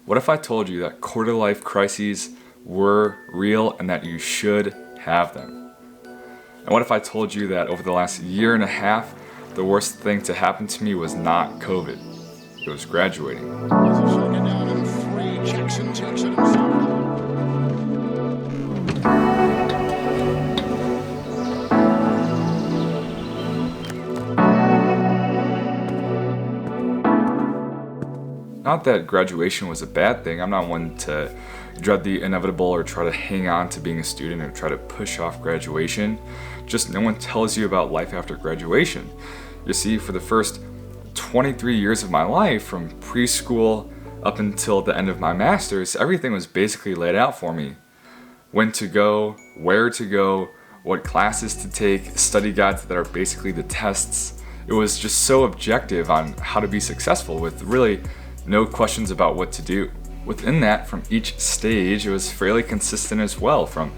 What if I told you that quarter life crises were real and that you should have them? And what if I told you that over the last year and a half, the worst thing to happen to me was not COVID, it was graduating? Not that graduation was a bad thing. I'm not one to dread the inevitable or try to hang on to being a student or try to push off graduation. Just no one tells you about life after graduation. You see, for the first 23 years of my life, from preschool up until the end of my master's, everything was basically laid out for me. When to go, where to go, what classes to take, study guides that are basically the tests. It was just so objective on how to be successful with really no questions about what to do. Within that, from each stage, it was fairly consistent as well, from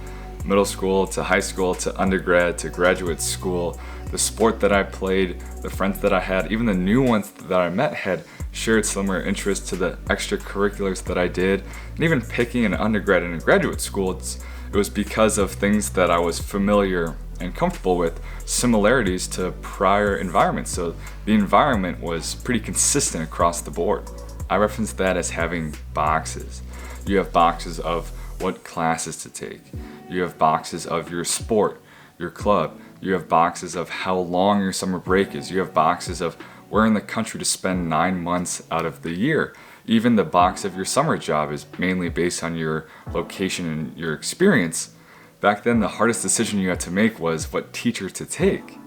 middle school to high school to undergrad to graduate school. The sport that I played, the friends that I had, even the new ones that I met had shared similar interests to the extracurriculars that I did. And even picking an undergrad and a graduate school, it was because of things that I was familiar and comfortable with, similarities to prior environments. So the environment was pretty consistent across the board. I reference that as having boxes. You have boxes of what classes to take. You have boxes of your sport, your club. You have boxes of how long your summer break is. You have boxes of where in the country to spend 9 months out of the year. Even the box of your summer job is mainly based on your location and your experience. Back then, the hardest decision you had to make was what teacher to take.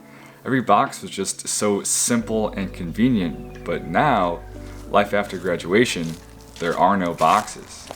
Every box was just so simple and convenient, but now, life after graduation, there are no boxes.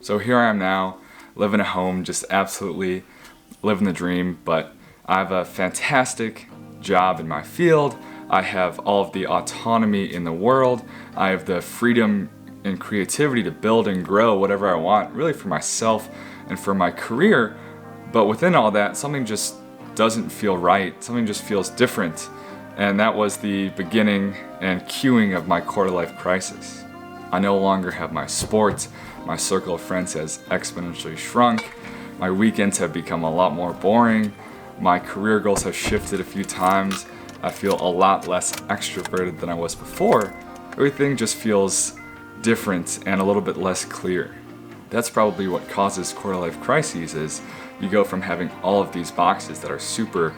So here I am now, living at home, just absolutely living the dream, but I have a fantastic job in my field. I have all of the autonomy in the world. I have the freedom and creativity to build and grow whatever I want, really for myself and for my career. But within all that, something just doesn't feel right. Something just feels different. And that was the beginning and cueing of my quarter life crisis. I no longer have my sport. My circle of friends has exponentially shrunk. My weekends have become a lot more boring. My career goals have shifted a few times. I feel a lot less extroverted than I was before. Everything just feels different and a little bit less clear. That's probably what causes quarter life crises, is you go from having all of these boxes that are super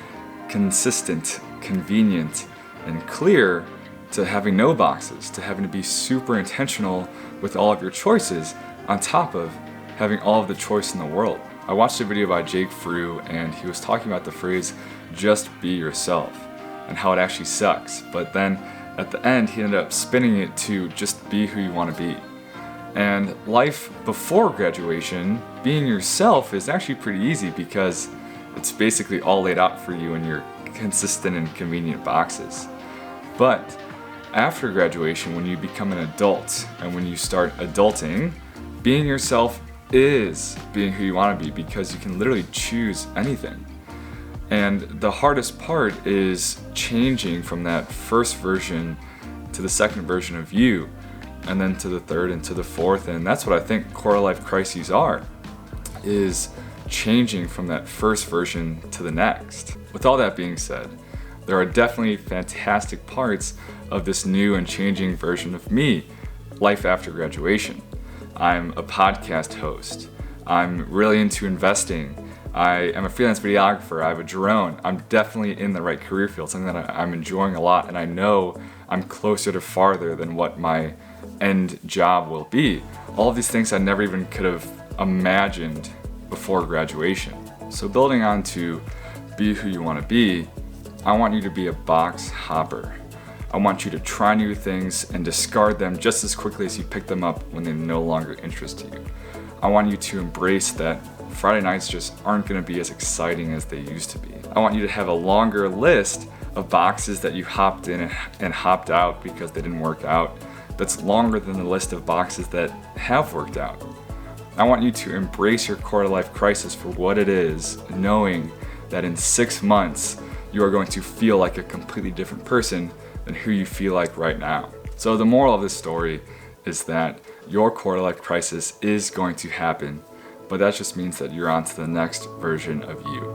consistent, convenient, and clear to having no boxes, to having to be super intentional with all of your choices, on top of having all of the choice in the world. I watched a video by Frew, and he was talking about the phrase, just be yourself, and how it actually sucks. But then at the end, he ended up spinning it to just be who you want to be. And life before graduation, being yourself is actually pretty easy because it's basically all laid out for you in your consistent and convenient boxes. But after graduation, when you become an adult and when you start adulting, being yourself is being who you want to be, because you can literally choose anything. And the hardest part is changing from that first version to the second version of you, and then to the third and to the fourth. And that's what I think quarter life crises are, is changing from that first version to the next. With all that being said, there are definitely fantastic parts of this new and changing version of me, life after graduation. I'm a podcast host. I'm really into investing. I am a freelance videographer. I have a drone. I'm definitely in the right career field, something that I'm enjoying a lot, and I know I'm closer to farther than what my end job will be. All of these things I never even could have imagined before graduation. So building on to be who you want to be, I want you to be a box hopper. I want you to try new things and discard them just as quickly as you pick them up when they no longer interest you. I want you to embrace that Friday nights just aren't going to be as exciting as they used to be. I want you to have a longer list of boxes that you hopped in and hopped out because they didn't work out. That's longer than the list of boxes that have worked out. I want you to embrace your quarter life crisis for what it is, knowing that in 6 months, you are going to feel like a completely different person than who you feel like right now. So the moral of this story is that your quarter life crisis is going to happen, but that just means that you're on to the next version of you.